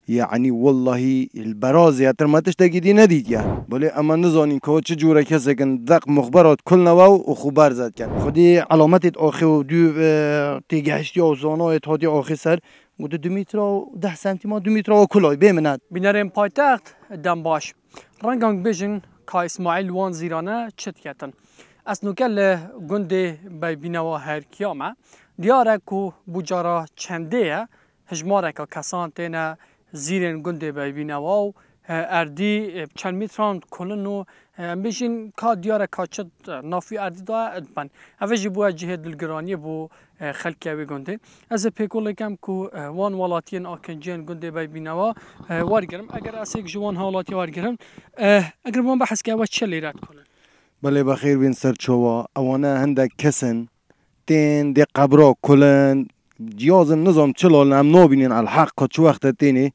يعني والله البراز يا ترى ما تشتاقي دي نديد يا بولي اما نزانين كو چه جوره کسی کن دق مخبرات كل نواو و خبر زد کن خودی علامت آخی و دو تیگهشتی و زانای تادی آخی سر و 2 متر و 10 سانتی 2 متر و کلای بمند بینرین پایتخت دنباش رنگانگ بیژن که اسماعیل وان زیرانه چت کتن از نوکل گنده بی بینوا هر کیامه دیاره کو بجارا چنده هجماره که کسان تینه زیرین گنده بی بینوا و اردی چند متران کلنو بیشین که دیاره که چت نافی اردی دا ادبن اوجی بو جهه دلگرانی بو خلقی اوی گنده از پیکول کم که وان ولاتین آکنجین گنده بی بینوا وارگرم اگر از یک جوان حالاتی وارگرم اگر وان بحث که اوه چه لیرد کنن بله بخیر بین سر چوا اوانه هندک کسن تین دی قبرا کلن جیازم نظام چلال نم نابینین الحق که چو وقت تینی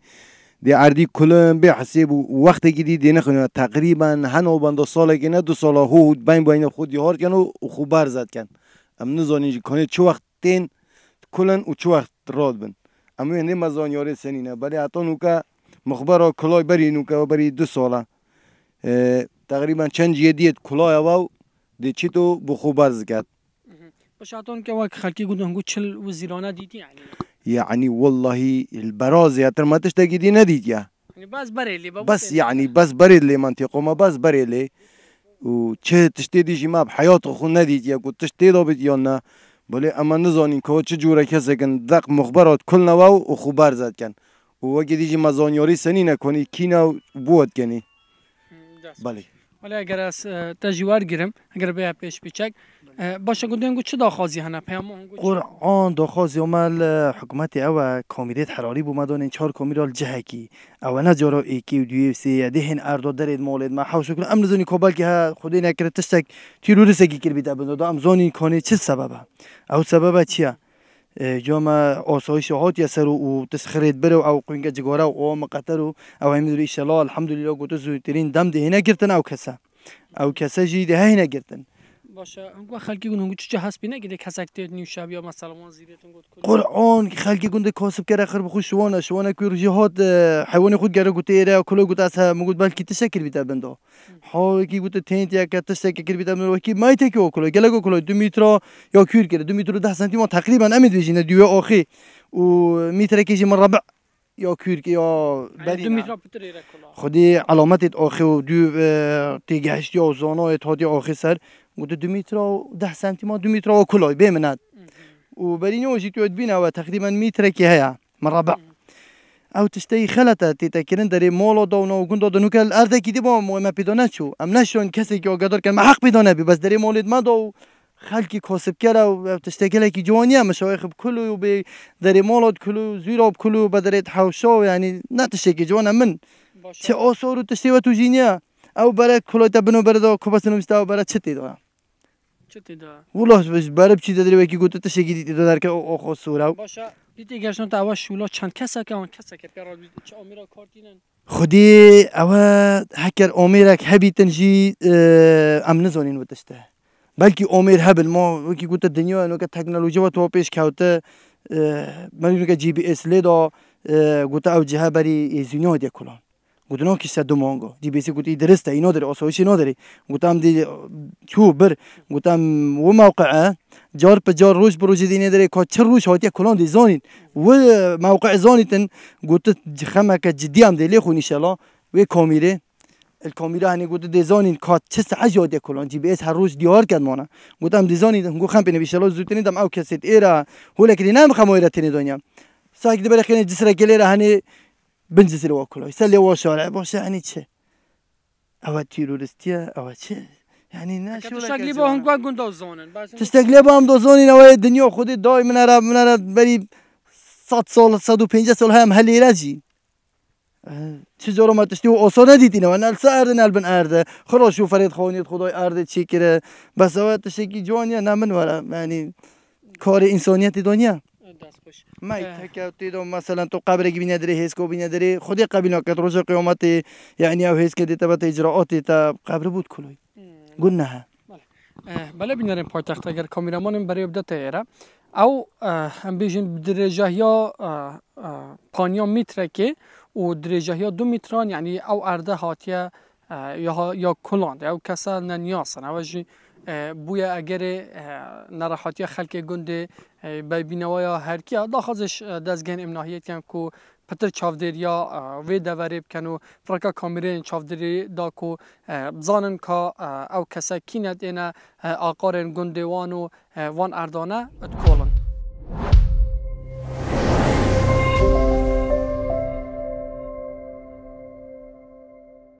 دی اردی کلن به حساب وقت گیدی دی نخونه تقریبا هنو بند ساله که نه 2 ساله هود بین خود یار کن و خبر زد کن ام نزانی کنه چو وقت تین کلن و چو وقت راد بن اما هنده مزان یاری سنینه بله حتی نوکه مخبر کلای بری نوکه و بری 2 ساله تقریبا چند جدید کلای او دی چی تو بخبر زد باشه اتون که وقت خلقی گودن گو چل وزیرانه دیدی يعني والله البراز يا ترى ما تشتاقي دي نديد يا يعني بس بريلي بس يعني بس بريلي منطقة ما بس بريلي وچه تشتيدي جي ما بحياته خو نديد يا قلت تشتيدو بديونا بولي اما نزانين كو چه جوره کسی کن دق مخبرات كل نواو و خبر زد کن ووگه دیجی مزانیاری سنی نکنی کینا بود کنی بله ولی اگر از تجوار گیرم اگر به پیش بیچک باشه گفتن گو چه داخوازی هنه پیامون قرآن داخوازی عمل حکومت او کامیرات حراری بومدن این 4 کامیرال جهکی او نجارا ایکی و دیو سی دهن اردو درید مولد ما حوش کنم ام نزونی کابل که خدای نکرد تشتک تیروریسکی کر بیده بنده ام زانی کنه چه سببه او سببه چیه جامعه آسایش هات یا سر و تسخرید بره او قنگه جگاره و مقطر و همیدوری انشالله الحمدلله گوته زودترین دم دهینه گرتن او کسا جی ده هینه گرتن باشه هنگو خلقی گون هنگو چه حسبی نگیده کسک تید نیو شب یا مثلا ما زیرتون گفت قرآن خلقی گونده کاسب کرده خرب خود شوانه که جهاد حیوان خود گره گوته ایره کلا گوته از مگود بلکی تشکر بیده بنده ها کی گوته تینت یا که تشکر بیده بنده وکی مایته که اوکلا گلگو کلا 2 متر یا کور کرده 2 متر و 10 سانتی تقریبا امید بجینه دیو آخی و متر کیجی مربع یا کور یا 2 متر پتر ایره کلا خودی علامت آخی و دو تیگهشتی و زانای تادی آخی سر و 2 متر و 10 سانتی 2 متر و کلای بمند و برای نوجی تو بینه و تقریبا متر کی هیا مربع او تشتي خلطه تتكرن دري مولو داونا و گوند دانو که ارده کی دی با ما پیدا نشو ام نشون کسی که قدر کن ما حق پیدا نبی بس دري مولد ما دو خلقی کاسب کرده و تشتکل کی جوانیه مشایخ کلو به دري مولد کلو زیراب کلو بدرت حوشا یعنی نه تشتکی جوان من چه آثار تشتی و تو جینیه او برای کلای تبنو بردا کوبسنو مستا برای چتی دا چتی دا والله بس برای چی داری وکی گوته تشکی دی در که آخو سورا باشه دیدی گشتن تا اول شولا چند کسا که اون کسا که قرار چه امیرا کارتینن خودی اول هکر امیرک هبیتن جی ام نزانین و تشته بلکه امیر هبل ما وکی گوته دنیا انو که تکنولوژی و تو پیش کوته من که جی پی اس لیدا گوته او جهه بری زینیا دی کلان گفتن که صد مانگو دی بیسی گفتی درسته اینا داره آسایشی نداره گفتم دی چوب بر گفتم و موقعه جار به جار روش بروج دینه داره که چه روش هاتی کلان دی زانین و موقع زانیتن گفت خمه که جدی هم دیلی خونی شلا و کامیره الکامیره هنی گفت دی زانین که چه سعی هاتی کلان جی بیس هر روز دیار کرد مانا گفتم دی زانین گفت خم بینی شلا زودتنی دم او کسیت ایرا هولا کردی نم خم ایرا تنی دنیا ساکت برای خیلی جسر گلیره هنی بنجزير واكله يسلي وشارع باشه يعني چه او تيرورستيه او چه يعني ناشو تشتغلي با هم گوند زونن تشتغلي با هم دو زونن او دنیا خود دای من بری 100 سال 150 سال هم هلی رجی چه جورا ما تشتي اوسا ندیدین و نل سرد نل بن ارده خلاص شو فرید خونیت خدای ارده چی کره بس او تشکی جوانیا نمن ولا يعني کار انسانیت دنیا ما تكاتي دو مثلا تو قبر بينا دري هيسكو بينا دري خدي قبل وقت روز قيامتي يعني او هيسك دي تبع اجراءات تا قبر بود كلوي قلناها بله بينارم پایتخت اگر کامeramanم برای بدت ایره او هم بیشین بدرجه یا پانیا میتره که و درجه 2 متران یعنی او ارده هاتیه یا کلاند او کسا ننیاسن او جی بویا اگر نراحتی خلک گنده ببینویا هر کیا داخلش دزگن امناهیت کن کو پتر چاودریا و دوریب کنو فرکا کامیرین چاودری دا کو بزانن کا او کسا کینت اینا آقارن گنده وانو وان اردانه